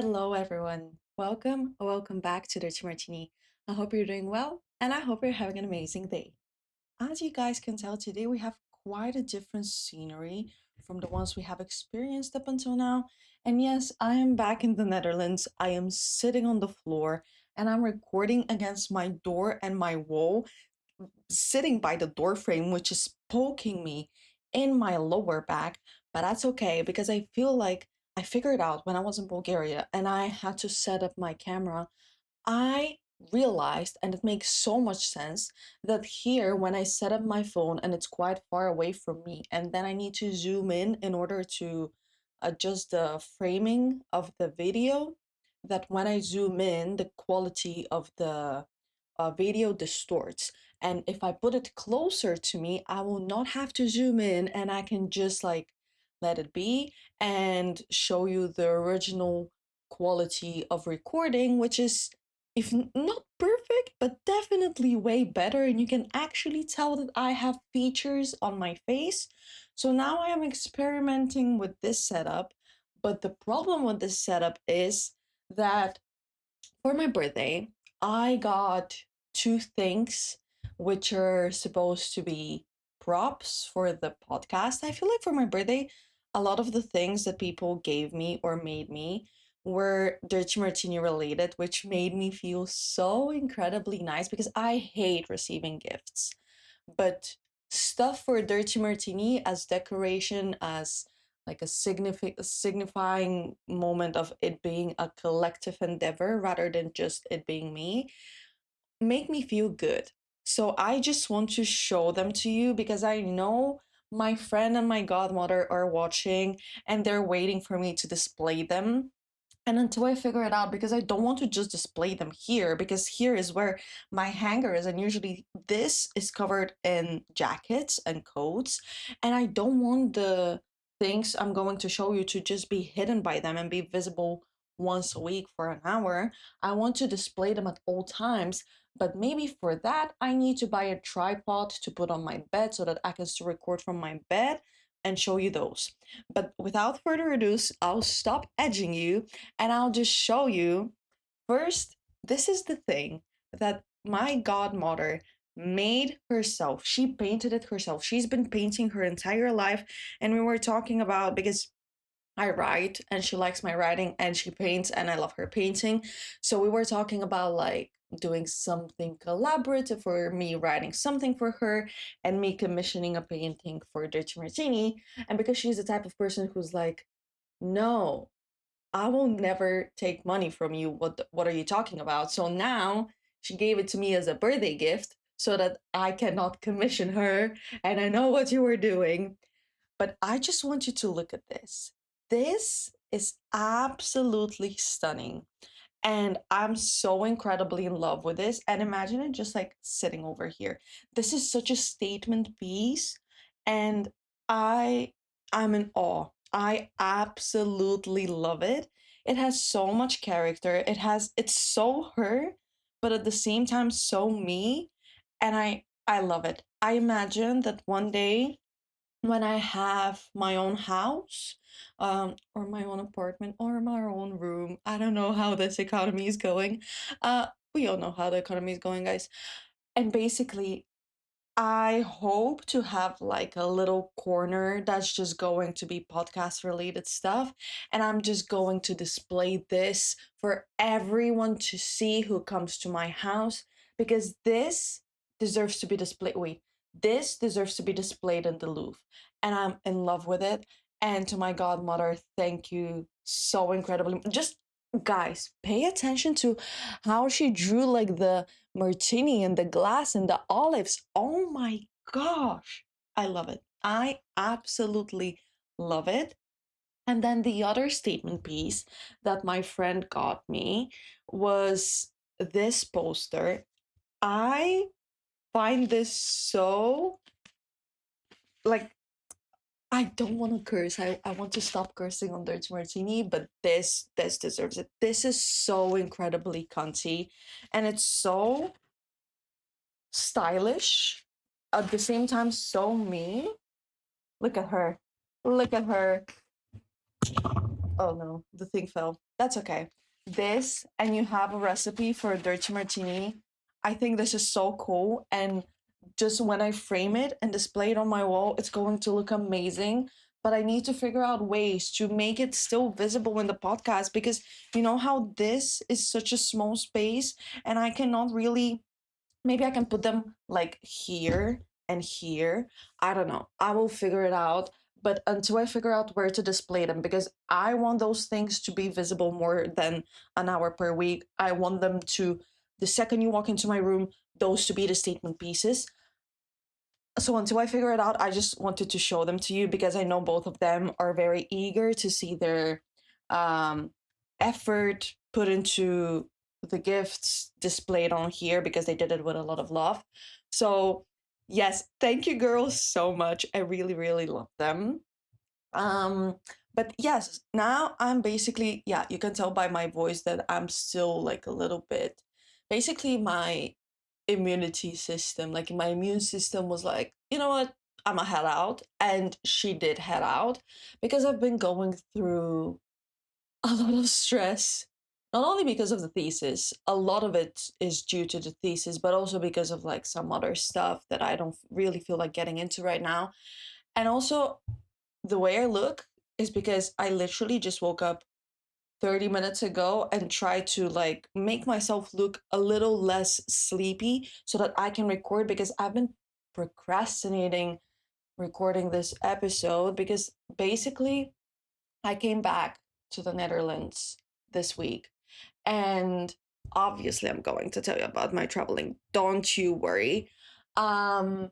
Hello, everyone. Welcome back to Dirty Martini. I hope you're doing well, and I hope you're having an amazing day. As you guys can tell, today we have quite a different scenery from the ones we have experienced up until now. And yes, I am back in the Netherlands. I am sitting on the floor and I'm recording against my door and my wall, sitting by the door frame, which is poking me in my lower back. But that's okay because I feel like I figured out when I was in Bulgaria and I had to set up my camera. I realized, and it makes so much sense, that here, when I set up my phone and it's quite far away from me, and then I need to zoom in order to adjust the framing of the video, that when I zoom in, the quality of the video distorts. And if I put it closer to me, I will not have to zoom in and I can just like let it be and show you the original quality of recording, which is, if not perfect, but definitely way better. And you can actually tell that I have features on my face. So now I am experimenting with this setup. But the problem with this setup is that for my birthday, I got two things which are supposed to be props for the podcast. I feel like for my birthday, a lot of the things that people gave me or made me were Dirty Martini related, which made me feel so incredibly nice because I hate receiving gifts. But stuff for Dirty Martini as decoration, as like a signifying moment of it being a collective endeavor rather than just it being me, make me feel good. So I just want to show them to you because I know my friend and my godmother are watching and they're waiting for me to display them. And until I figure it out, because I don't want to just display them here, because here is where my hanger is, and usually this is covered in jackets and coats, and I don't want the things I'm going to show you to just be hidden by them and be visible once a week for an hour. I want to display them at all times, but maybe for that, I need to buy a tripod to put on my bed so that I can still record from my bed and show you those. But without further ado, I'll stop edging you and I'll just show you. First, this is the thing that my godmother made herself. She painted it herself. She's been painting her entire life. And we were talking about, because I write and she likes my writing and she paints and I love her painting. So we were talking about like doing something collaborative, for me writing something for her and me commissioning a painting for Dirty Martini. And because she's the type of person who's like, no, I will never take money from you. What are you talking about? So now she gave it to me as a birthday gift so that I cannot commission her and I know what you were doing. But I just want you to look at this. This is absolutely stunning. And I'm so incredibly in love with this. And imagine it just like sitting over here. This is such a statement piece. And I I'm in awe. I absolutely love it. It has so much character. It's so her, but at the same time so me. And I love it. I imagine that one day when I have my own house, or my own apartment, or my own room. I don't know how this economy is going. We all know how the economy is going, guys. And basically, I hope to have like a little corner that's just going to be podcast related stuff. And I'm just going to display this for everyone to see who comes to my house because this deserves to be displayed. Wait, this deserves to be displayed in the Louvre. And I'm in love with it. And to my godmother, thank you so incredibly. Just guys, pay attention to how she drew like the martini and the glass and the olives. Oh my gosh. I love it. I absolutely love it. And then the other statement piece that my friend got me was this poster. I find this so like, I don't want to curse. I want to stop cursing on Dirty Martini, but this deserves it. This is so incredibly cunty and it's so stylish, at the same time so me. Look at her. Look at her. Oh no, the thing fell. That's okay. This, and you have a recipe for a dirty martini. I think this is so cool. And just when I frame it and display it on my wall, it's going to look amazing. But I need to figure out ways to make it still visible in the podcast because you know how this is such a small space and I cannot really, maybe I can put them like here and here. I don't know. I will figure it out. But until I figure out where to display them, because I want those things to be visible more than an hour per week. I want them to, the second you walk into my room, those to be the statement pieces. So until I figure it out, I just wanted to show them to you because I know both of them are very eager to see their um, effort put into the gifts displayed on here because they did it with a lot of love. So yes, thank you girls so much. I really, really love them. Um, but yes, now I'm basically, yeah, you can tell by my voice that I'm still like a little bit, basically my immunity system, like my immune system was like, you know what, I'ma head out. And she did head out because I've been going through a lot of stress. Not only because of the thesis, a lot of it is due to the thesis, but also because of like some other stuff that I don't really feel like getting into right now. And also, the way I look is because I literally just woke up 30 minutes ago and tried to like make myself look a little less sleepy so that I can record because I've been procrastinating recording this episode because basically I came back to the Netherlands this week and obviously I'm going to tell you about my traveling. Don't you worry. Um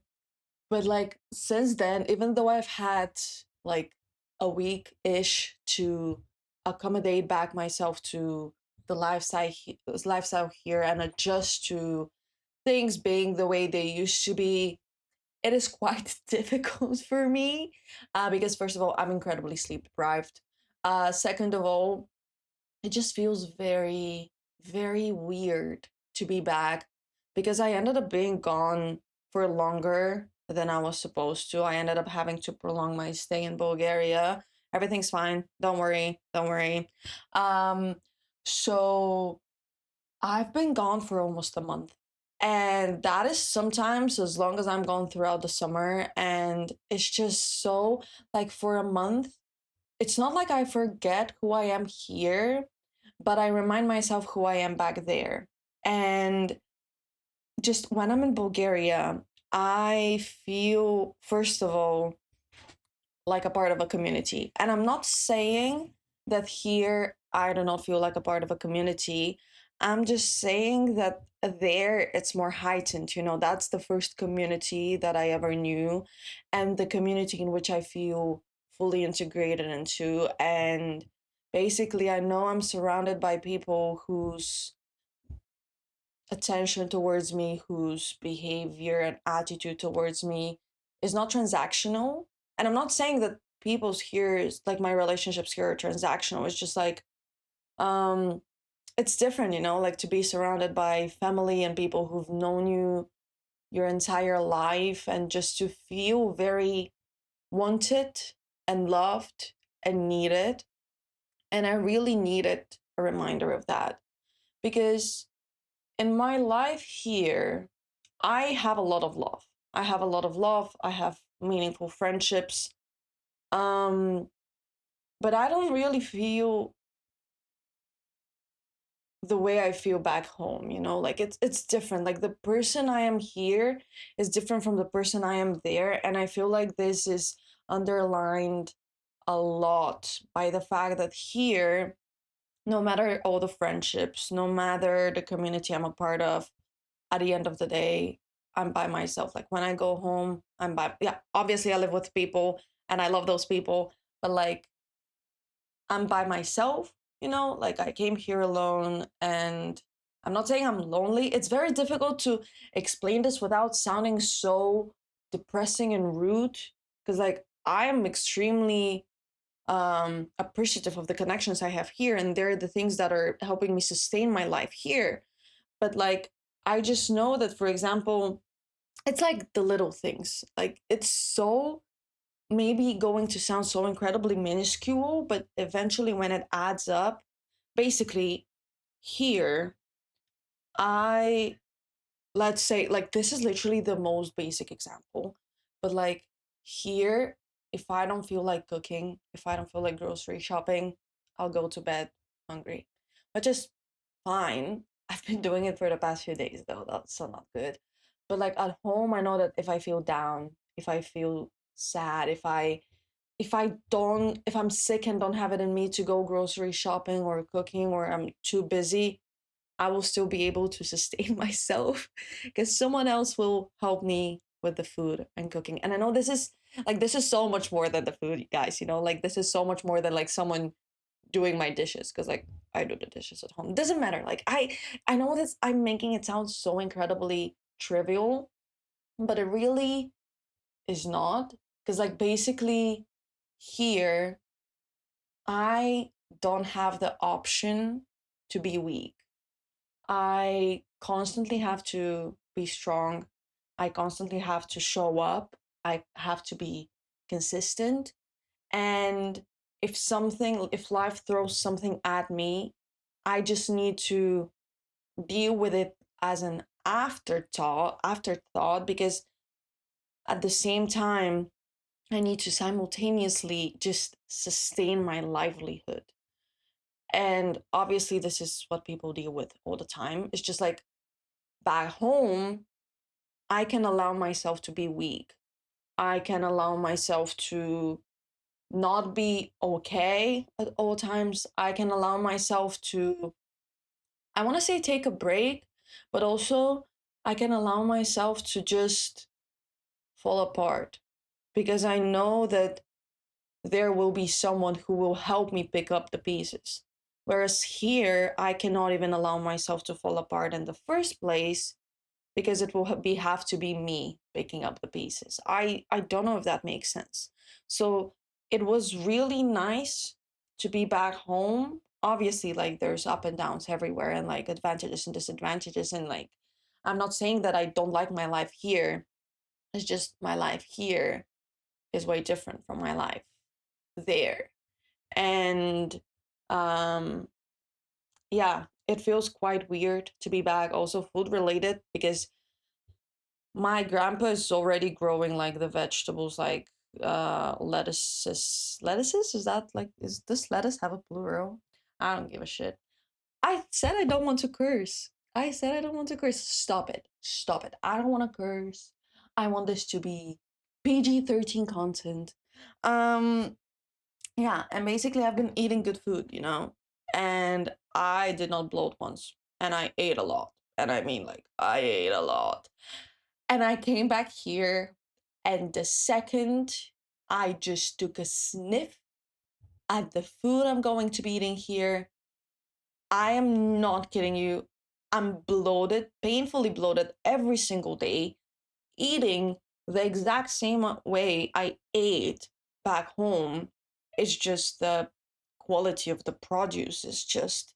but like since then, even though I've had like a week ish to accommodate back myself to the lifestyle here and adjust to things being the way they used to be, it is quite difficult for me because first of all, I'm incredibly sleep deprived. Second of all, it just feels very, very weird to be back because I ended up being gone for longer than I was supposed to. I ended up having to prolong my stay in Bulgaria. Everything's fine. Don't worry. Don't worry. Um, so I've been gone for almost a month. And that is sometimes as long as I'm gone throughout the summer. And it's just so like for a month, it's not like I forget who I am here, but I remind myself who I am back there. And just when I'm in Bulgaria, I feel, first of all, like a part of a community. And I'm not saying that here I do not feel like a part of a community. I'm just saying that there it's more heightened. You know, that's the first community that I ever knew and the community in which I feel fully integrated into. And basically, I know I'm surrounded by people whose attention towards me, whose behavior and attitude towards me is not transactional. And I'm not saying that people's here is like my relationships here are transactional. It's just like um it's different, you know, like to be surrounded by family and people who've known you your entire life and just to feel very wanted and loved and needed. And I really needed a reminder of that because in my life here, I have a lot of love. I have a lot of love. I have meaningful friendships. Um, but I don't really feel the way I feel back home, you know? Like it's different. Like the person I am here is different from the person I am there. And I feel like this is underlined a lot by the fact that here, no matter all the friendships, no matter the community I'm a part of, at the end of the day, I'm by myself. Like when I go home, I'm by, yeah, obviously I live with people and I love those people, but like I'm by myself, you know, like I came here alone and I'm not saying I'm lonely. It's very difficult to explain this without sounding so depressing and rude because like I am extremely appreciative of the connections I have here and they're the things that are helping me sustain my life here. But like I just know that for example, it's like the little things. Like it's so maybe going to sound so incredibly minuscule, but eventually when it adds up, basically here, I let's say like this is literally the most basic example, but like here, if I don't feel like cooking, if I don't feel like grocery shopping, I'll go to bed hungry, which is fine. I've been doing it for the past few days though, that's so not good. But like at home, I know that if I feel down, if I feel sad, if I'm sick and don't have it in me to go grocery shopping or cooking, or I'm too busy, I will still be able to sustain myself because someone else will help me with the food and cooking. And I know this is so much more than the food, guys, like this is so much more than like someone doing my dishes, because like I do the dishes at home. It doesn't matter. Like I know this I'm making it sound so incredibly trivial, but it really is not, because like basically here I don't have the option to be weak. I constantly have to be strong. I constantly have to show up. I have to be consistent. And if life throws something at me, I just need to deal with it as an afterthought, because at the same time, I need to simultaneously just sustain my livelihood. And obviously, this is what people deal with all the time. It's just like back home, I can allow myself to be weak. I can allow myself to not be okay at all times. I can allow myself to, I want to say, take a break, but also I can allow myself to just fall apart, because I know that there will be someone who will help me pick up the pieces. Whereas here, I cannot even allow myself to fall apart in the first place, because it will have to be me picking up the pieces. I don't know if that makes sense. So it was really nice to be back home. Obviously, like there's up and downs everywhere, and like advantages and disadvantages, and like I'm not saying that I don't like my life here. It's just my life here is way different from my life there. And um yeah, it feels quite weird to be back, also food related, because my grandpa is already growing like the vegetables, like lettuces, is that like, is this lettuce have a plural? I don't give a shit. I said I don't want to curse. I said I don't want to curse. Stop it, stop it. I don't want to curse. I want this to be PG-13 content. um yeah, and basically I've been eating good food, and I did not bloat once, and I ate a lot, and I mean like I ate a lot. And I came back here, and the second I just took a sniff at the food I'm going to be eating here, I am not kidding you. I'm bloated, painfully bloated every single day, eating the exact same way I ate back home. It's just the quality of the produce is just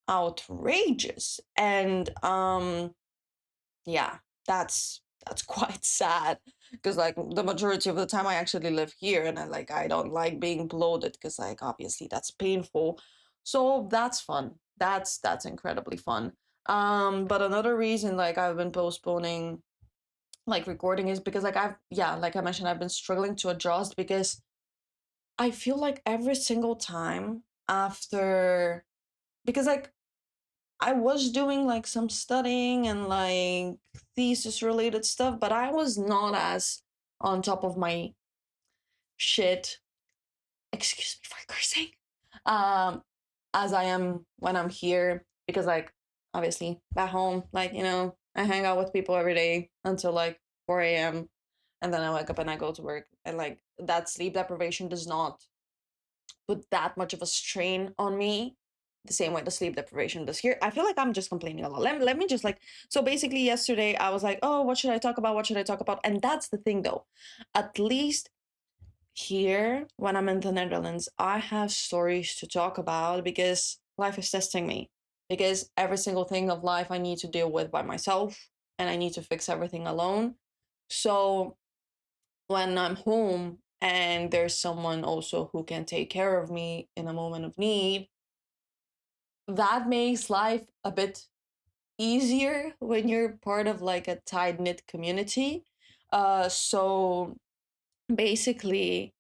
outrageous. And yeah, that's quite sad, because like the majority of the time I actually live here, and I don't like being bloated, because like obviously that's painful. So that's fun. That's incredibly fun. But another reason like I've been postponing like recording is because like I've yeah, like I mentioned, I've been struggling to adjust, because I feel like every single time after, because like I was doing like some studying and like thesis related stuff, but I was not as on top of my shit, excuse me for cursing, um, as I am when I'm here, because like obviously back home, like, I hang out with people every day until like 4 a.m. and then I wake up and I go to work, and like that sleep deprivation does not put that much of a strain on me the same way the sleep deprivation does here. I feel like I'm just complaining a lot. Let me just like, so basically yesterday I was like, oh, what should I talk about? What should I talk about? And that's the thing though. At least here, when I'm in the Netherlands, I have stories to talk about, because life is testing me. Because every single thing of life I need to deal with by myself, and I need to fix everything alone. So when I'm home and there's someone also who can take care of me in a moment of need, that makes life a bit easier when you're part of like a tight knit community. So basically,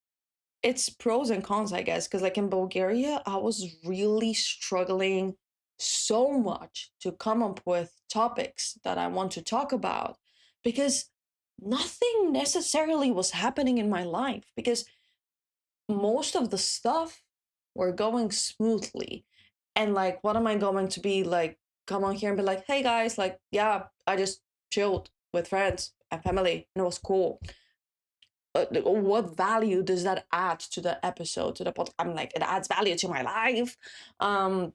it's pros and cons, I guess, because like in Bulgaria, I was really struggling so much to come up with topics that I want to talk about because nothing necessarily was happening in my life because most of the stuff were going smoothly. And like, what am I going to be like, come on here and be like, hey guys, like, yeah, I just chilled with friends and family and it was cool. What value does that add to the episode, to the podcast? I'm like, it adds value to my life. Um,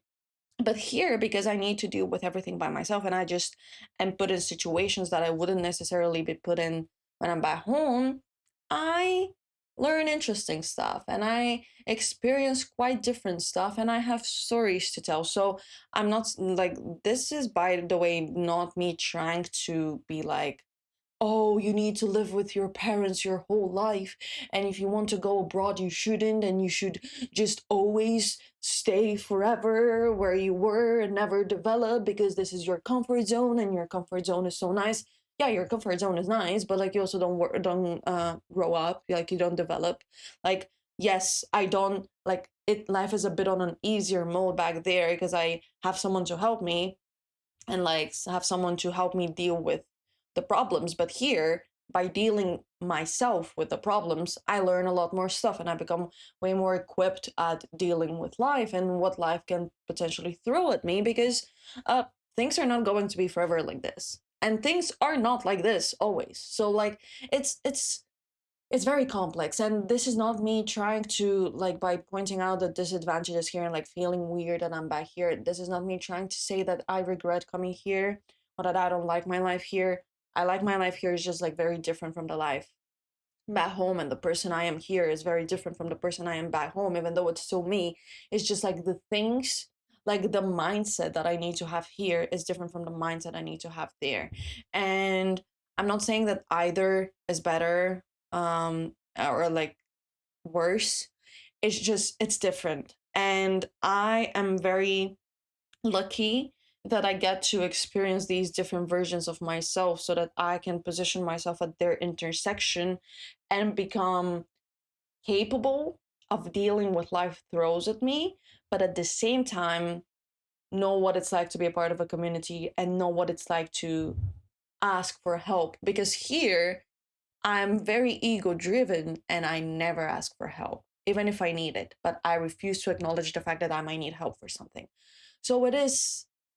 but here, because I need to deal with everything by myself and I just am put in situations that I wouldn't necessarily be put in when I'm back home, I learn interesting stuff and I experience quite different stuff and I have stories to tell. So I'm not like, this is, by the way, not me trying to be like, oh, you need to live with your parents your whole life. And if you want to go abroad, you shouldn't. And you should just always stay forever where you were and never develop because this is your comfort zone and your comfort zone is so nice. Yeah, your comfort zone is nice, but like you also don't grow up, like you don't develop. Like, yes, I don't like it. Life is a bit on an easier mode back there because I have someone to help me and like have someone to help me deal with the problems. But here, by dealing myself with the problems, I learn a lot more stuff and I become way more equipped at dealing with life and what life can potentially throw at me because uh things are not going to be forever like this. And things are not like this always. So like it's very complex, and this is not me trying to like by pointing out the disadvantages here and like feeling weird that I'm back here. This is not me trying to say that I regret coming here or that I don't like my life here. I like my life here. Is just like very different from the life back home, and the person I am here is very different from the person I am back home, even though it's still me. It's just like the things, like the mindset that I need to have here is different from the mindset I need to have there. And I'm not saying that either is better or like worse. It's just it's different. And I am very lucky that I get to experience these different versions of myself so that I can position myself at their intersection and become capable of dealing with life throws at me, but at the same time, know what it's like to be a part of a community and know what it's like to ask for help. Because here, I'm very ego driven and I never ask for help, even if I need it, but I refuse to acknowledge the fact that I might need help for something. So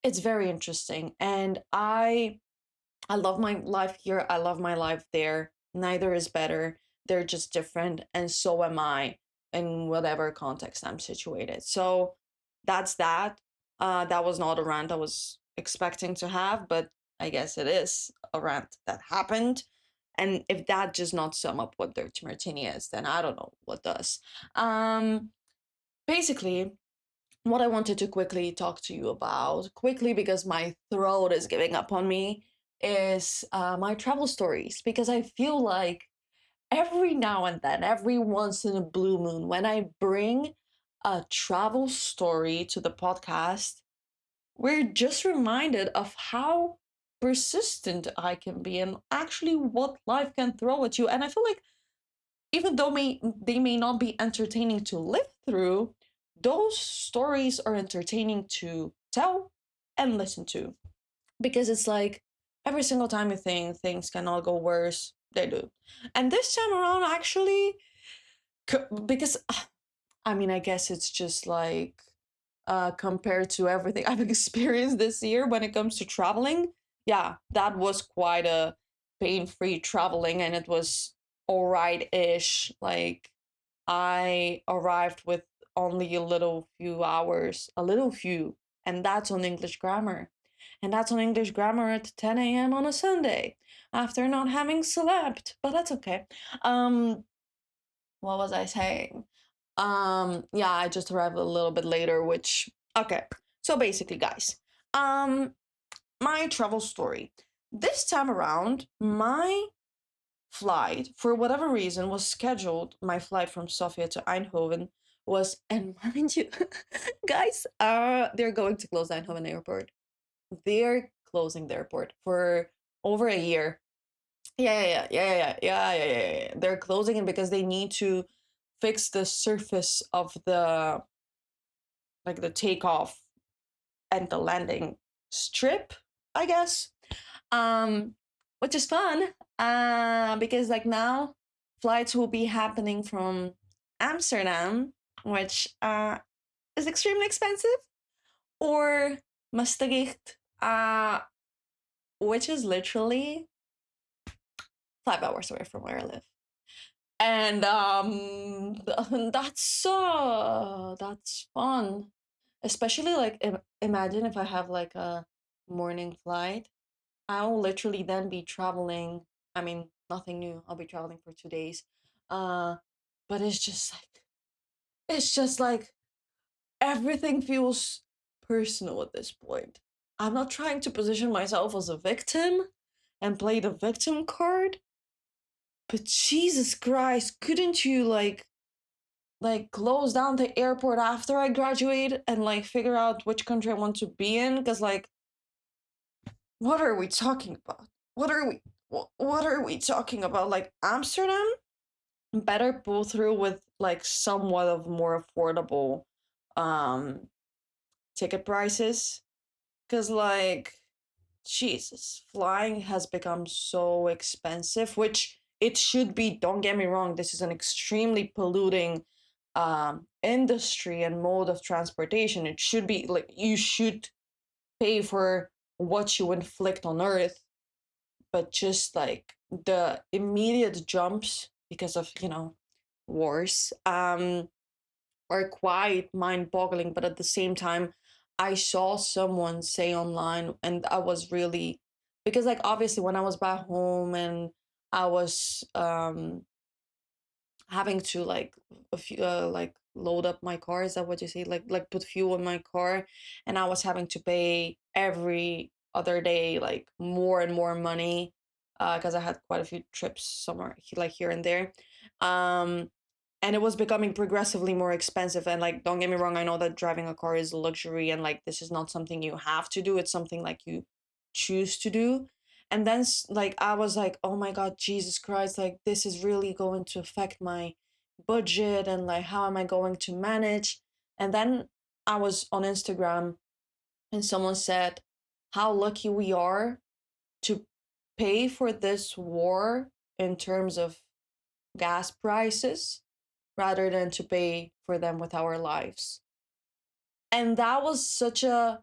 it's very interesting. And I love my life here. I love my life there. Neither is better. They're just different. And so am I in whatever context I'm situated. So that's that. That was not a rant I was expecting to have, but I guess it is a rant that happened. And if that does not sum up what Dirty Martini is, then I don't know what does. Um, basically, what I wanted to quickly talk to you about, quickly because my throat is giving up on me, is my travel stories. Because I feel like every now and then, every once in a blue moon, when I bring a travel story to the podcast, we're just reminded of how persistent I can be and actually what life can throw at you. And I feel like even though they may not be entertaining to live through, those stories are entertaining to tell and listen to. Because it's like every single time you think things cannot go worse, they do. And this time around, actually, because I mean, I guess it's just like compared to everything I've experienced this year when it comes to traveling, yeah, that was quite a pain-free traveling and it was all right-ish. Like I arrived with only a little few hours, a little few, and that's on English grammar. And that's on English grammar at 10 a.m. on a Sunday after not having slept, but that's okay. Um, what was I saying? Yeah, I just arrived a little bit later, which okay. So basically, guys, um my travel story. This time around, my flight, for whatever reason, was scheduled, my flight from Sofia to Eindhoven was, and mind you, guys, they're going to close Eindhoven Airport. They're closing the airport for over a year. Yeah. They're closing it because they need to fix the surface of the, like, the takeoff and the landing strip, I guess. Um, which is fun. Because like now flights will be happening from Amsterdam, which is extremely expensive, or Maastricht, which is literally 5 hours away from where I live. And that's fun, especially like imagine if I have like a morning flight. I'll literally then be traveling. I mean, nothing new. I'll be traveling for 2 days. Uh, but it's just like everything feels personal at this point. I'm not trying to position myself as a victim and play the victim card, but Jesus Christ, couldn't you like close down the airport after I graduate and like figure out which country I want to be in? Because like, what are we talking about? What are we talking about? Like Amsterdam? Better pull through with like somewhat of more affordable um ticket prices. Cause like Jesus, flying has become so expensive, which it should be, don't get me wrong, this is an extremely polluting industry and mode of transportation. It should be like you should pay for what you inflict on earth, but just like the immediate jumps because of, wars, are quite mind-boggling. But at the same time, I saw someone say online, and I was really, because like obviously when I was back home and I was having to like like load up my car, is that what you say, like put fuel in my car, and I was having to pay every other day like more and more money, because I had quite a few trips somewhere like here and there. um and it was becoming progressively more expensive. And like, don't get me wrong, I know that driving a car is a luxury, and like this is not something you have to do, it's something like you choose to do. And then like I was like, oh my god, Jesus Christ, like this is really going to affect my budget, and like how am I going to manage? And then I was on Instagram, and someone said how lucky we are to pay for this war in terms of gas prices rather than to pay for them with our lives. And that was such a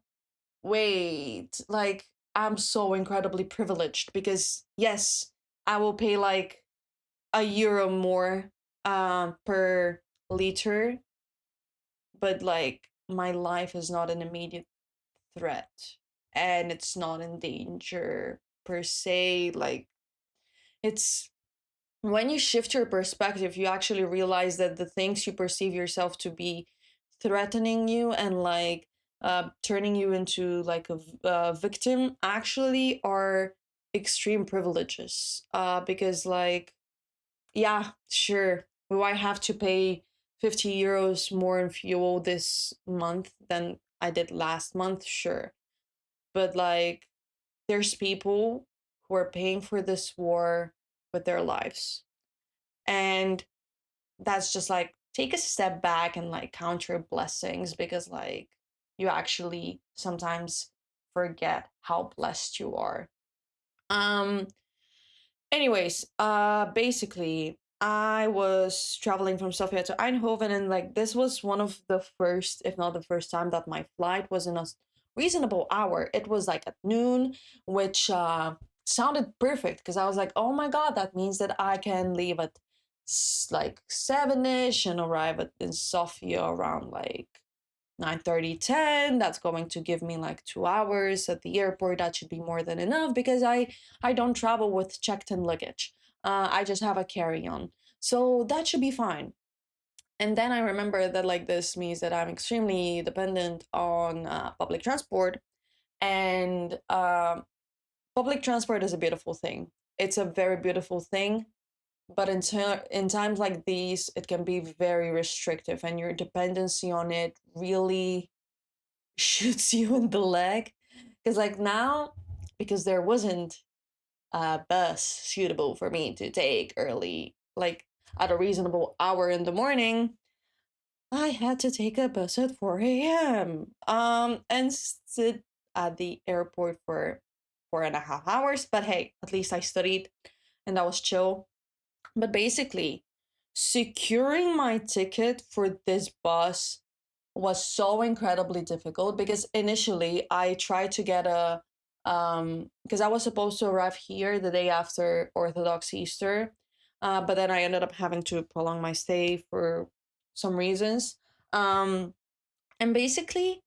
wait, like I'm so incredibly privileged because yes, I will pay like a euro more per liter, but like my life is not an immediate threat and it's not in danger per se. Like, it's when you shift your perspective, you actually realize that the things you perceive yourself to be threatening you and like turning you into like a victim actually are extreme privileges. Because like, yeah, sure, will I have to pay 50 euros more in fuel this month than I did last month? Sure. But like, there's people who are paying for this war with their lives. And that's just like, take a step back and like count your blessings, because like you actually sometimes forget how blessed you are. um Anyways, basically, I was traveling from Sofia to Eindhoven, and like this was one of the first, if not the first time, that my flight was in a reasonable hour. It was like at noon, which sounded perfect because I was like, oh my god, that means that I can leave at like 7ish and arrive in Sofia around like 9:30, 10. That's going to give me like 2 hours at the airport. That should be more than enough because I don't travel with checked in luggage. I just have a carry-on, so that should be fine. And then I remember that like this means that I'm extremely dependent on public transport. And public transport is a beautiful thing. It's a very beautiful thing. But in times like these, it can be very restrictive, and your dependency on it really shoots you in the leg. Because like now, because there wasn't a bus suitable for me to take early, like at a reasonable hour in the morning, I had to take a bus at 4 a.m. And sit at the airport for 4.5 hours. But hey, at least I studied, and that was chill. But basically, securing my ticket for this bus was so incredibly difficult because initially I tried to get a because I was supposed to arrive here the day after Orthodox Easter, but then I ended up having to prolong my stay for some reasons. And basically,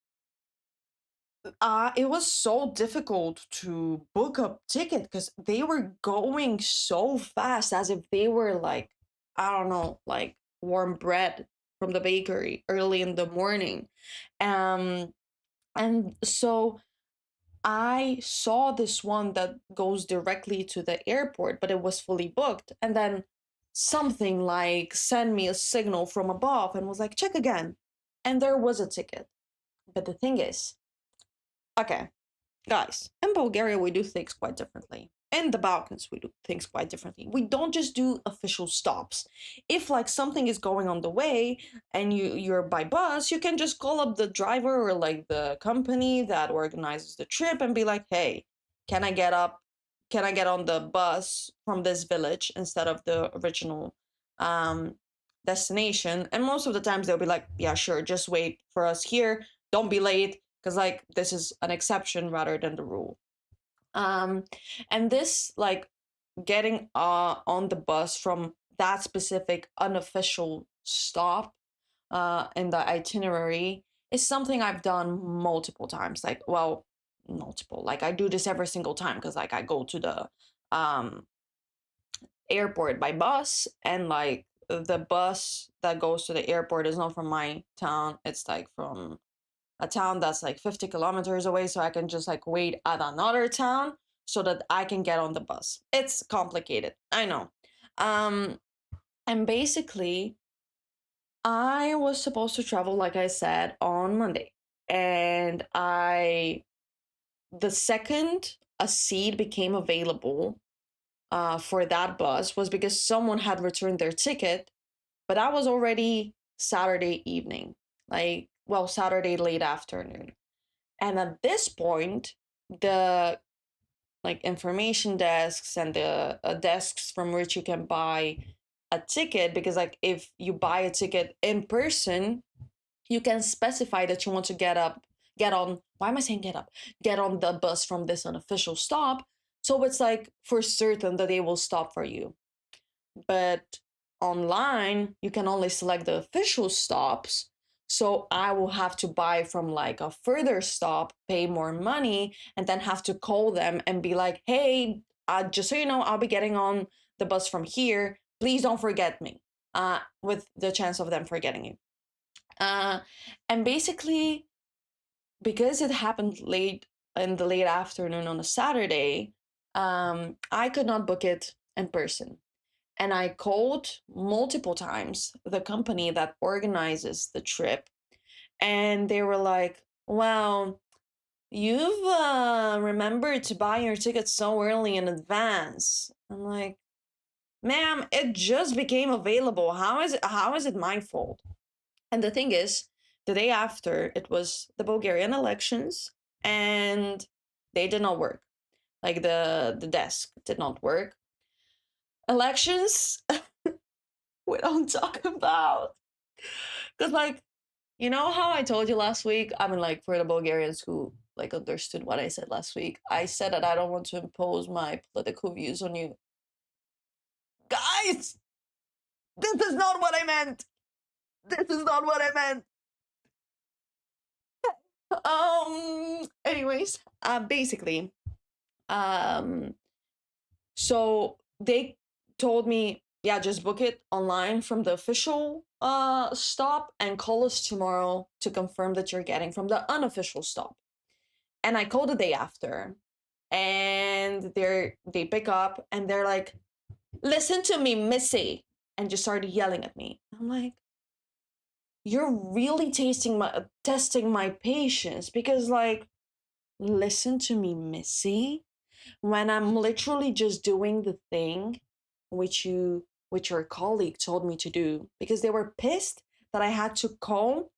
it was so difficult to book a ticket because they were going so fast as if they were like, I don't know, like warm bread from the bakery early in the morning. Um, and so I saw this one that goes directly to the airport, but it was fully booked. And then something like send me a signal from above and was like, check again. And there was a ticket. But the thing is, okay, guys, in Bulgaria, we do things quite differently. In the Balkans, we do things quite differently. We don't just do official stops. If like something is going on the way and you're by bus, you can just call up the driver or like the company that organizes the trip and be like, "Hey, can I get up? Can I get on the bus from this village instead of the original um destination?" And most of the times they'll be like, "Yeah, sure, just wait for us here. Don't be late." Because like this is an exception rather than the rule. um and this like getting on the bus from that specific unofficial stop in the itinerary is something I've done multiple times, like, well, multiple, like I do this every single time because like I go to the um airport by bus, and like the bus that goes to the airport is not from my town, it's like from a town that's like 50 kilometers away, so I can just like wait at another town so that I can get on the bus. It's complicated, I know. um and basically I was supposed to travel, like I said, on Monday, and I the second a seat became available for that bus was because someone had returned their ticket, but that was already Saturday evening, like, well, Saturday late afternoon. And at this point, the like information desks and the desks from which you can buy a ticket, because like if you buy a ticket in person, you can specify that you want to get on, why am I saying get up, get on the bus from this unofficial stop, so it's like for certain that they will stop for you. But online you can only select the official stops, so I will have to buy from like a further stop, pay more money, and then have to call them and be like, hey, just so you know, I'll be getting on the bus from here, please don't forget me, with the chance of them forgetting you. uh, and basically, because it happened late in the late afternoon on a Saturday, I could not book it in person. And I called multiple times the company that organizes the trip, and they were like, well, you've remembered to buy your tickets so early in advance. I'm like, ma'am, it just became available. How is it my fault? And the thing is, the day after, it was the Bulgarian elections, and they did not work. Like the desk did not work. Elections we don't talk about. Because like, you know how I told you last week? I mean, like, for the Bulgarians who like understood what I said last week, I said that I don't want to impose my political views on you. Guys, this is not what I meant. This is not what I meant. Anyways, basically, um so they told me, yeah, just book it online from the official stop and call us tomorrow to confirm that you're getting from the unofficial stop. And I called the day after, and they pick up and they're like, listen to me, Missy, and just started yelling at me. I'm like, you're really testing my patience because like, listen to me, Missy, when I'm literally just doing the thing which your colleague told me to do because they were pissed that I had to call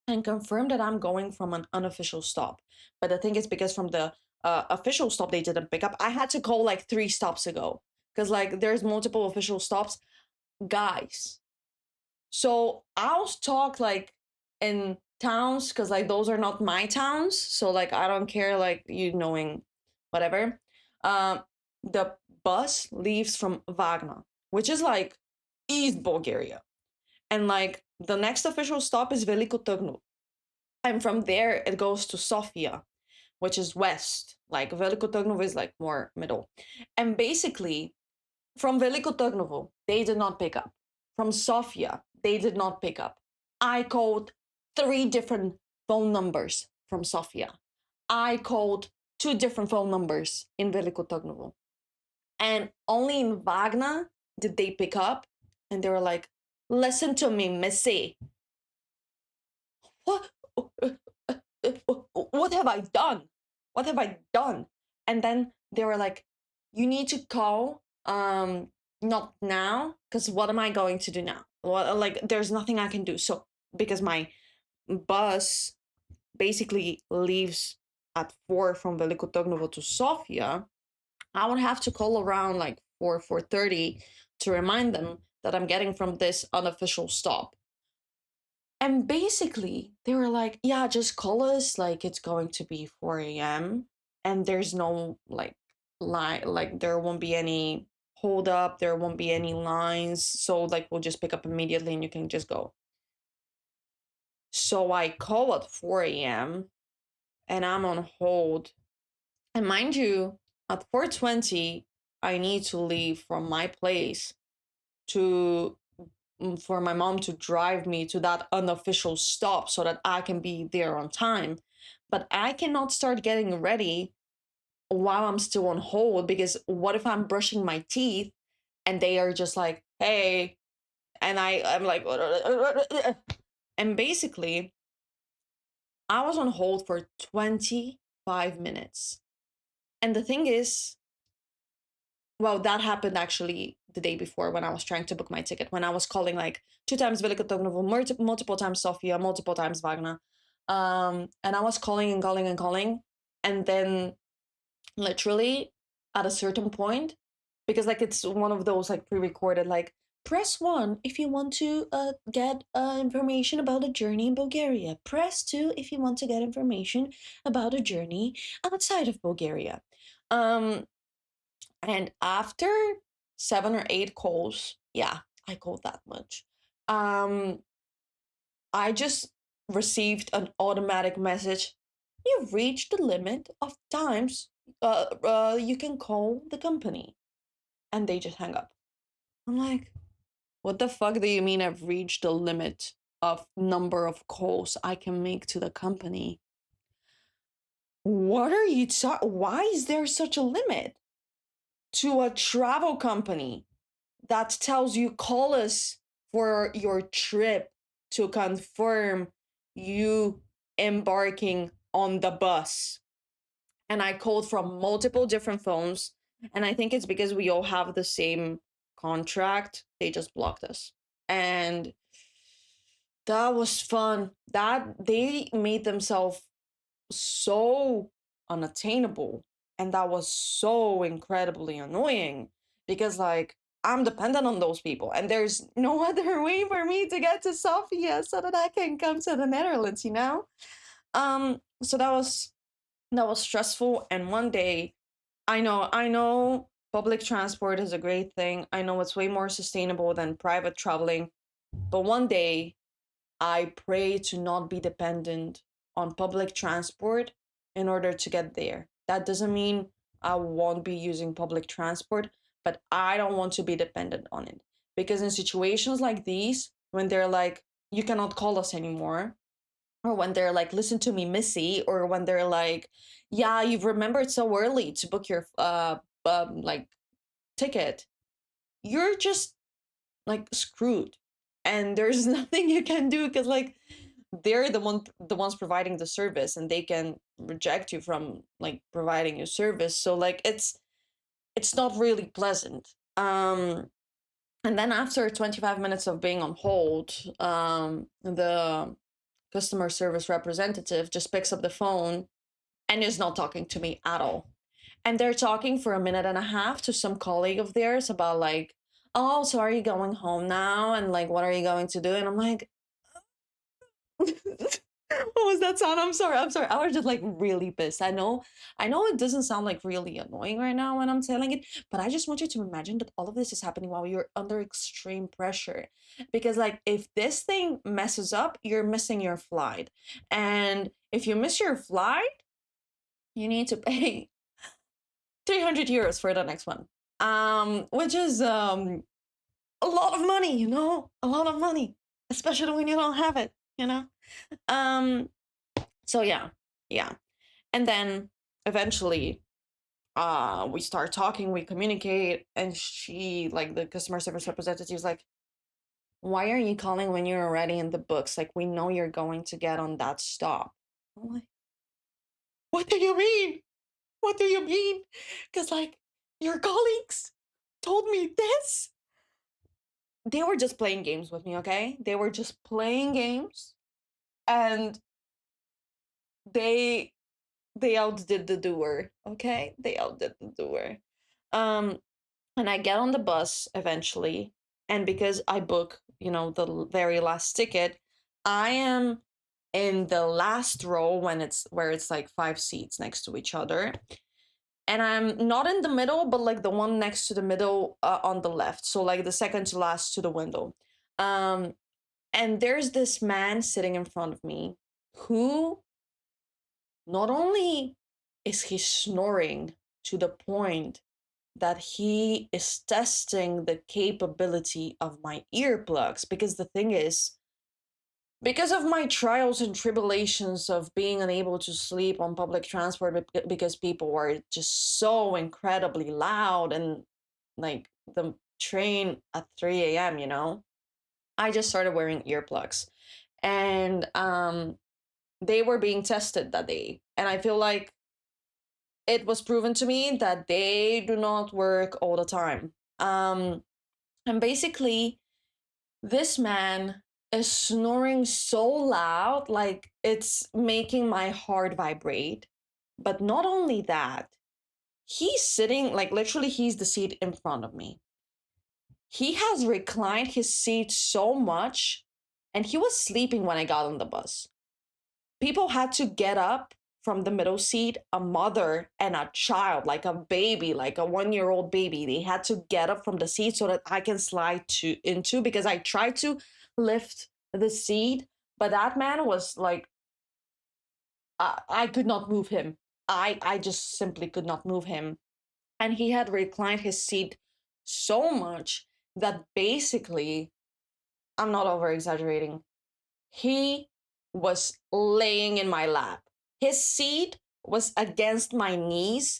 and confirm that I'm going from an unofficial stop. But the thing is, because from the official stop they didn't pick up, I had to call like 3 stops ago because like there's multiple official stops, guys. So I'll talk like in towns because like those are not my towns. So like I don't care like you knowing whatever. Um, the bus leaves from Vagna, which is like East Bulgaria, and like the next official stop is Veliko Târgu, and from there it goes to Sofia, which is west. Like Veliko Târgu is like more middle, and basically from Veliko Târgu they did not pick up. From Sofia they did not pick up. I called 3 different phone numbers from Sofia. I called 2 different phone numbers in Veliko Târgu, and only in Vagna did they pick up, and they were like, "Listen to me, Missy. What? What have I done? What have I done?" And then they were like, "You need to call. Not now, because what am I going to do now? Well, like, there's nothing I can do." So because my bus basically leaves at 4 from Veliko Târgu to Sofia, I would have to call around like 4:30 to remind them that I'm getting from this unofficial stop. And basically, they were like, yeah, just call us. Like, it's going to be 4 a.m. And there's no like line, like, there won't be any hold up, there won't be any lines. So, like, we'll just pick up immediately and you can just go. So, I call at 4 a.m. and I'm on hold. And mind you, at 4:20, I need to leave from my place to for my mom to drive me to that unofficial stop so that I can be there on time. But I cannot start getting ready while I'm still on hold because what if I'm brushing my teeth and they are just like, "Hey," and I'm like, and basically, I was on hold for 25 minutes. And the thing is, well, that happened actually the day before when I was trying to book my ticket, when I was calling like 2 times Velika Tognovo, multiple times Sofia, multiple times Wagner. And I was calling and calling and calling. And then literally at a certain point, because like it's one of those like pre-recorded, like press 1 if you want to get information about a journey in Bulgaria. Press 2 if you want to get information about a journey outside of Bulgaria. Um, and after 7 or 8 calls, yeah, I called that much. Um, I just received an automatic message. You've reached the limit of times you can call the company. And they just hang up. I'm like, what the fuck do you mean I've reached the limit of number of calls I can make to the company? What are you why is there such a limit to a travel company that tells you call us for your trip to confirm you embarking on the bus? And I called from multiple different phones, and I think it's because we all have the same contract. They just blocked us. And that was fun. That they made themselves so unattainable, and that was so incredibly annoying because like I'm dependent on those people and there's no other way for me to get to Sofia so that I can come to the Netherlands, you know. So that was stressful. And one day, I know public transport is a great thing. I know it's way more sustainable than private traveling, but one day I pray to not be dependent on public transport in order to get there. That doesn't mean I won't be using public transport, but I don't want to be dependent on it. Because in situations like these, when they're like, you cannot call us anymore, or when they're like, listen to me, Missy, or when they're like, yeah, you've remembered so early to book your like ticket, you're just like screwed, and there's nothing you can do because like they're the ones providing the service, and they can reject you from like providing your service. So like it's not really pleasant. And then after 25 minutes of being on hold, the customer service representative just picks up the phone and is not talking to me at all. And they're talking for a minute and a half to some colleague of theirs about like, oh, so are you going home now? And like, what are you going to do? And I'm like, what was that sound? I'm sorry. I'm sorry. I was just like really pissed. I know it doesn't sound like really annoying right now when I'm telling it, but I just want you to imagine that all of this is happening while you're under extreme pressure. Because like if this thing messes up, you're missing your flight. And if you miss your flight, you need to pay 300 euros for the next one. Which is a lot of money, a lot of money, especially when you don't have it. Um, so yeah. And then eventually we start talking, we communicate, and she, like the customer service representative, is like, why are you calling when you're already in the books? Like we know you're going to get on that stop. I'm like, what do you mean? What do you mean? Because like your colleagues told me this. They were just playing games with me, okay? They were just playing games, and they they outdid the doer, okay? They outdid the doer. Um, and I get on the bus eventually, and because I book, the very last ticket, I am in the last row when it's where it's like 5 seats next to each other. And I'm not in the middle, but like the one next to the middle on the left. So like the second to last to the window. Um, and there's this man sitting in front of me who not only is he snoring to the point that he is testing the capability of my earplugs, because the thing is, because of my trials and tribulations of being unable to sleep on public transport because people were just so incredibly loud, and like the train at 3 a.m., I just started wearing earplugs. And they were being tested that day. And I feel like it was proven to me that they do not work all the time. And basically, this man is snoring so loud, like it's making my heart vibrate. But not only that, he's sitting, like literally, he's the seat in front of me. He has reclined his seat so much, and he was sleeping when I got on the bus. People had to get up from the middle seat, a mother and a child, like a baby, like a 1 year old baby. They had to get up from the seat so that I can slide into, because I tried to lift the seat, but that man was like, I could not move him. I just simply could not move him. And he had reclined his seat so much that basically, I'm not over exaggerating, he was laying in my lap. His seat was against my knees.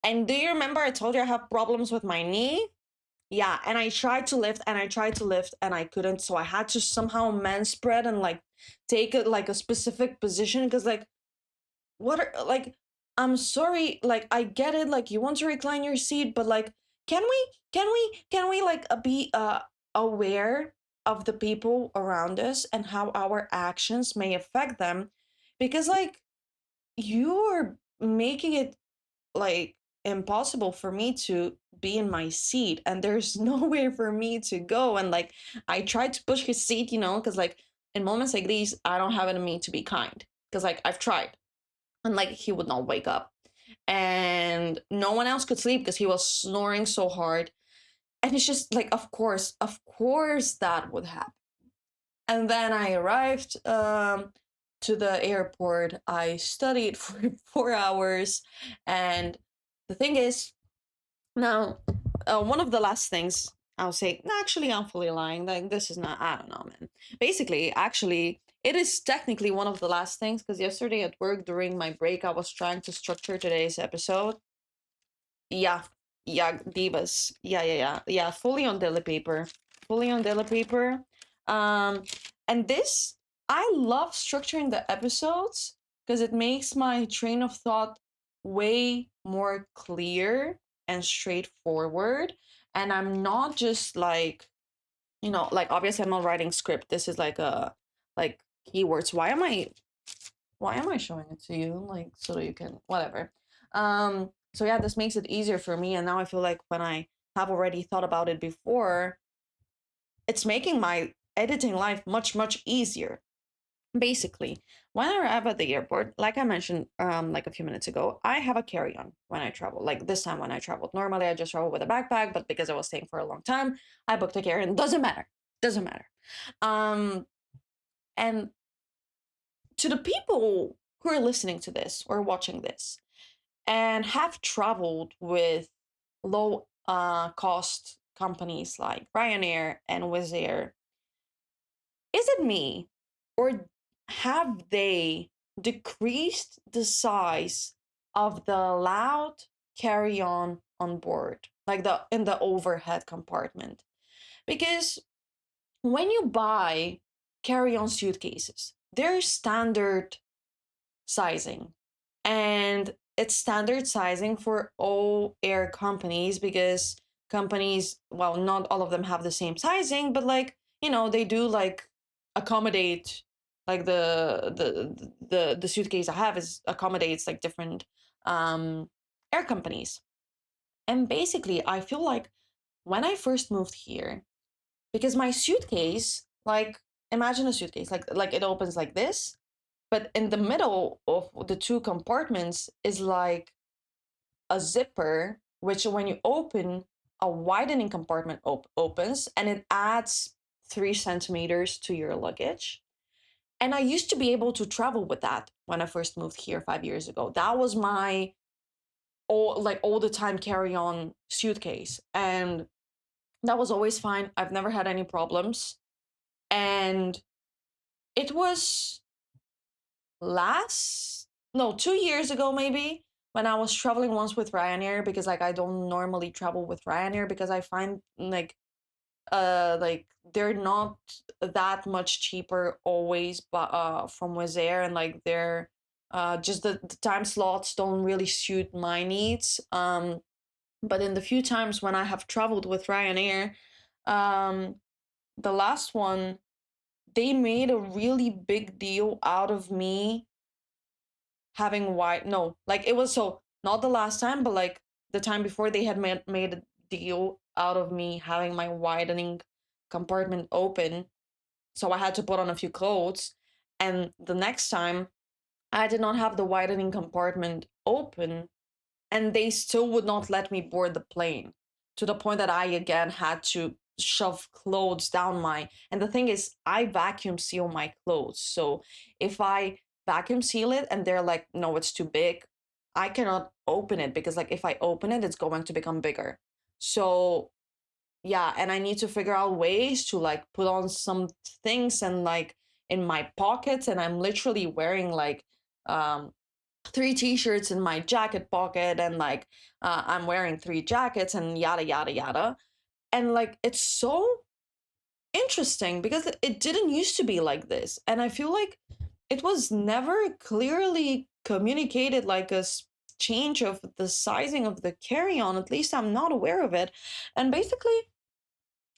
And do you remember I told you I have problems with my knee? Yeah, and I tried to lift and I tried to lift and I couldn't. So I had to somehow man spread and like take it like a specific position, because like what are like, I'm sorry, like I get it, like you want to recline your seat, but like can we like be aware of the people around us and how our actions may affect them, because like you're making it like impossible for me to be in my seat, and there's nowhere for me to go. And like I tried to push his seat, because like in moments like these I don't have it in me to be kind, because like I've tried, and like he would not wake up, and no one else could sleep because he was snoring so hard. And it's just like, of course that would happen. And then I arrived to the airport. I studied for 4 hours. And the thing is, now, one of the last things I'll say, actually, I'm fully lying. Like, this is not, I don't know, man. Basically, actually, it is technically one of the last things, because yesterday at work during my break, I was trying to structure today's episode. Yeah. Yeah, divas. Yeah. Fully on daily paper. Fully on daily paper. Um, and this, I love structuring the episodes because it makes my train of thought way more clear and straightforward. And I'm not just like, like obviously I'm not writing script. This is like a like keywords. Why am I showing it to you? Like so that you can whatever. So yeah, this makes it easier for me. And now I feel like when I have already thought about it before, it's making my editing life much, much easier. Basically, when I arrive at the airport, like I mentioned like a few minutes ago, I have a carry-on when I travel. Like this time when I traveled. Normally I just travel with a backpack, but because I was staying for a long time, I booked a carry-on. Doesn't matter. Doesn't matter. Um and to the people who are listening to this or watching this and have traveled with low cost companies like Ryanair and Wizz Air, is it me or have they decreased the size of the allowed carry on board, like the in the overhead compartment? Because when you buy carry-on suitcases, they're standard sizing. And it's standard sizing for all air companies because companies, well, not all of them have the same sizing, but like, they do like accommodate like the suitcase I have is accommodates like different air companies. And basically, I feel like when I first moved here, because my suitcase, like imagine a suitcase, like it opens like this, but in the middle of the two compartments is like a zipper, which when you open, a widening compartment opens and it adds 3 centimeters to your luggage. And I used to be able to travel with that when I first moved here 5 years ago. That was my all the time carry on suitcase. And that was always fine. I've never had any problems. And it was last no 2 years ago maybe when I was traveling once with Ryanair, because like I don't normally travel with Ryanair because I find like they're not that much cheaper always, but from Wizz Air, and like they're just the time slots don't really suit my needs. But in the few times when I have traveled with Ryanair, um the last one, they made a really big deal out of me having wide no like it was so not the last time, but like the time before, they had made a deal out of me having my widening compartment open, so I had to put on a few clothes. And the next time I did not have the widening compartment open, and they still would not let me board the plane, to the point that I again had to shove clothes down my. And the thing is, I vacuum seal my clothes. So if I vacuum seal it and they're like, no, it's too big, I cannot open it because, like, if I open it, it's going to become bigger. So yeah, and I need to figure out ways to like put on some things and like in my pockets, and I'm literally wearing like um three t-shirts in my jacket pocket, and like I'm wearing three jackets and yada yada yada. And like it's so interesting because it didn't used to be like this, and I feel like it was never clearly communicated like change of the sizing of the carry-on. At least I'm not aware of it. And basically,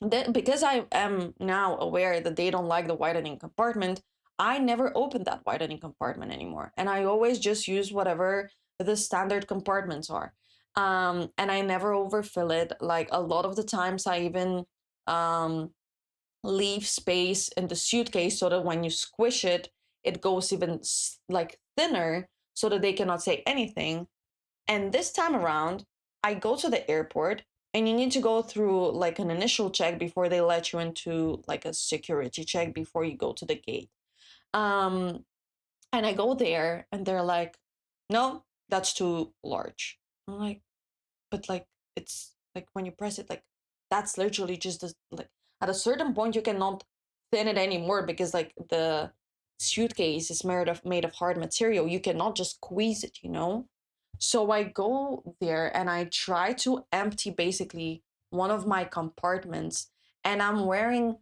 then because I am now aware that they don't like the widening compartment, I never opened that widening compartment anymore. And I always just use whatever the standard compartments are. And I never overfill it. Like a lot of the times I even um leave space in the suitcase so that when you squish it, it goes even like thinner so that they cannot say anything. And this time around, I go to the airport, and you need to go through like an initial check before they let you into like a security check before you go to the gate. Um, and I go there and they're like, no, that's too large. I'm like, but like it's like when you press it, like that's literally just like at a certain point you cannot thin it anymore because like the suitcase is made of hard material. You cannot just squeeze it. So I go there and I try to empty basically one of my compartments, and I'm wearing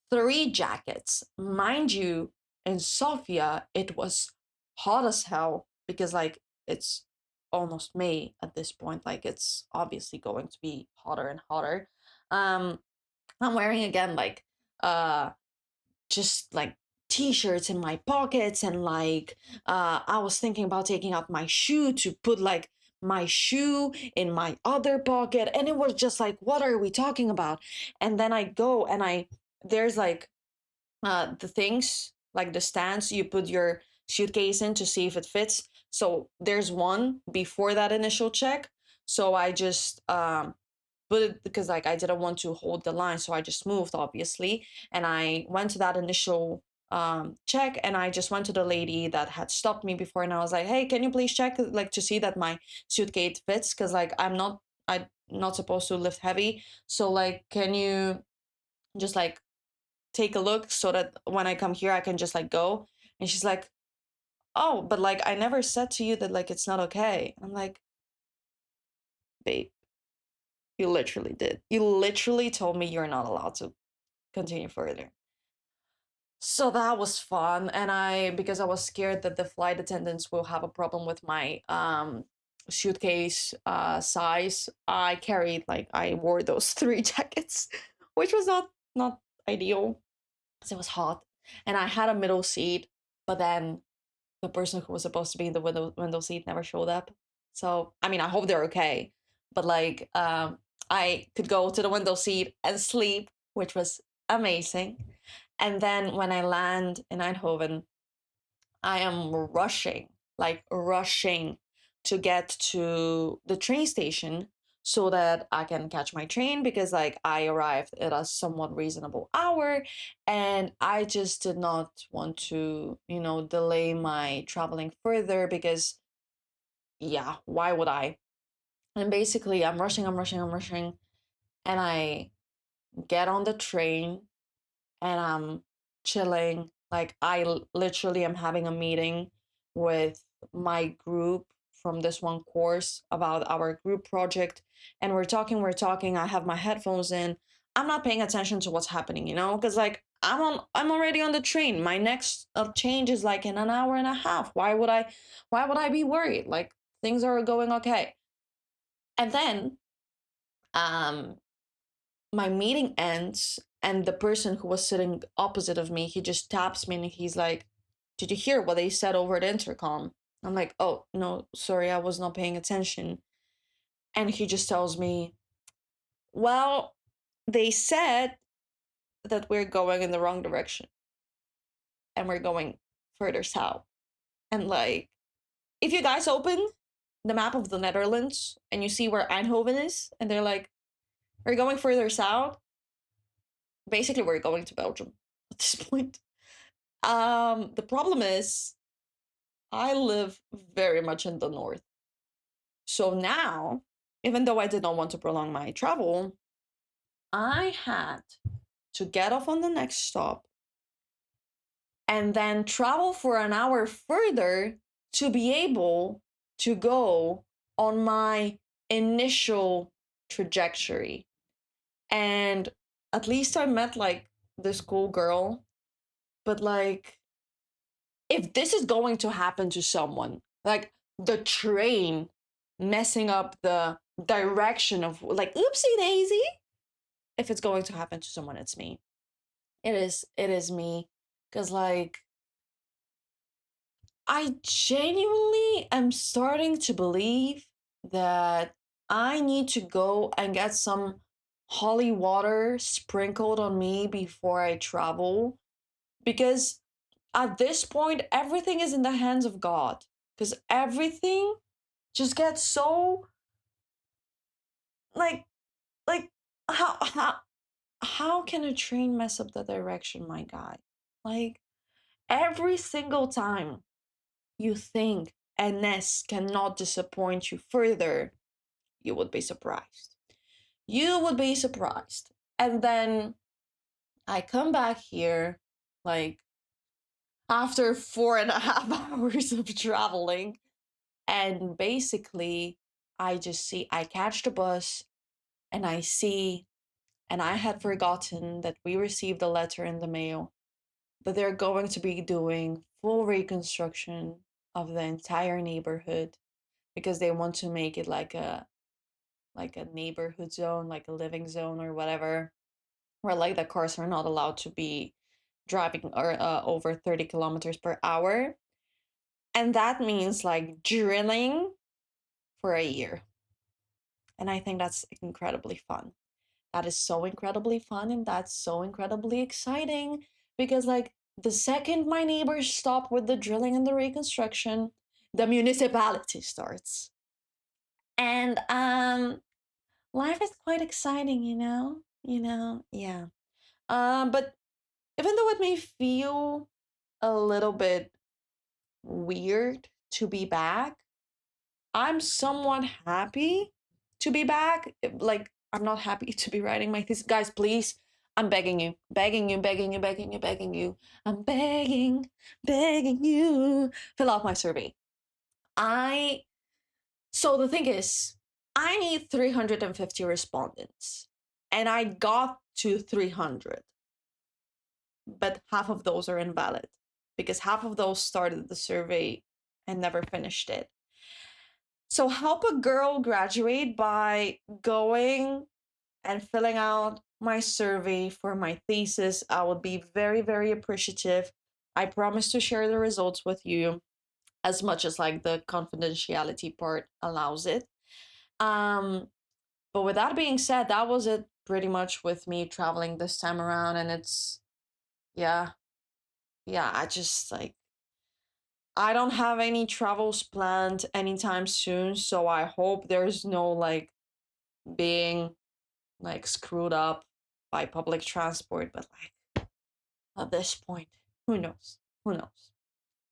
three jackets. Mind you, in Sofia, it was hot as hell because, like, it's almost May at this point. Like, it's obviously going to be hotter and hotter. Um, I'm wearing again, like, uh, just like t-shirts in my pockets, and like I was thinking about taking out my shoe to put like my shoe in my other pocket, and it was just like, what are we talking about? And then I go and I there's like the things, like the stands you put your suitcase in to see if it fits. So there's one before that initial check. So I just put it, because like I didn't want to hold the line, so I just moved, obviously, and I went to that initial check, and I just went to the lady that had stopped me before, and I was like, hey, can you please check, like, to see that my suitcase fits, because like I'm not supposed to lift heavy, so like, can you just like take a look so that when I come here I can just like go? And she's like, oh, but like I never said to you that like it's not okay. I'm like, babe, you literally did. You literally told me you're not allowed to continue further. So that was fun. And because I was scared that the flight attendants will have a problem with my suitcase size, I wore those three jackets, which was not ideal because it was hot. And I had a middle seat, but then the person who was supposed to be in the window seat never showed up. So I mean, I hope they're okay. But like, I could go to the window seat and sleep, which was amazing. And then when I land in Eindhoven, I am rushing, like rushing to get to the train station so that I can catch my train, because like I arrived at a somewhat reasonable hour, and I just did not want to, delay my traveling further, because yeah, why would I? And basically I'm rushing, and I get on the train and I'm chilling. Like literally am having a meeting with my group from this one course about our group project, and we're talking. I have my headphones in. I'm not paying attention to what's happening, because like I'm already on the train. My next change is like in an hour and a half. Why would I be worried? Like, things are going okay. And then um my meeting ends, and the person who was sitting opposite of me, he just taps me and he's like, did you hear what they said over the intercom? I'm like, oh no, sorry, I was not paying attention. And he just tells me, well, they said that we're going in the wrong direction and we're going further south. And like, if you guys open the map of the Netherlands and you see where Eindhoven is, and they're like, we're going further south, basically we're going to Belgium at this point. The problem is I live very much in the north. So now, even though I did not want to prolong my travel, I had to get off on the next stop and then travel for an hour further to be able to go on my initial trajectory. And at least I met like this cool girl, but like, if this is going to happen to someone, like the train messing up the direction of, like, oopsie daisy, if it's going to happen to someone, it's me. It is me. Because like, I genuinely am starting to believe that I need to go and get some holy water sprinkled on me before I travel, because at this point everything is in the hands of God, because everything just gets so like like how can a train mess up the direction, my guy? Like, every single time you think NS cannot disappoint you further, you would be surprised. You would be surprised. And then I come back here, like, after 4.5 hours of traveling, And basically, I catch the bus and I see, and I had forgotten that we received a letter in the mail that they're going to be doing full reconstruction of the entire neighborhood because they want to make it like a neighborhood zone, like a living zone or whatever, where like the cars are not allowed to be driving or over 30 kilometers per hour. And that means like drilling for a year. And I think that's incredibly fun. That is so incredibly fun and that's so incredibly exciting because, like, the second my neighbors stop with the drilling and the reconstruction, the municipality starts. And life is quite exciting, yeah. But even though it may feel a little bit weird to be back, I'm somewhat happy to be back. Like, I'm not happy to be writing my thesis. Guys, please, I'm begging you, begging you, begging you, begging you, begging you. I'm begging, begging you. Fill out my survey. So the thing is, I need 350 respondents, and I got to 300, but half of those are invalid because half of those started the survey and never finished it. So help a girl graduate by going and filling out my survey for my thesis. I would be very, very appreciative. I promise to share the results with you as much as like the confidentiality part allows it. Um, but with that being said, that was it pretty much with me traveling this time around. And it's, yeah, yeah, I just like, I don't have any travels planned anytime soon. So I hope there's no like being like screwed up by public transport, but like at this point, who knows? Who knows?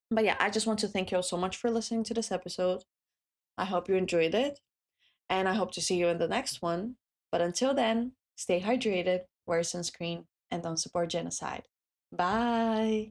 But yeah, I just want to thank you all so much for listening to this episode. I hope you enjoyed it, and I hope to see you in the next one. But until then, stay hydrated, wear sunscreen, and don't support genocide. Bye.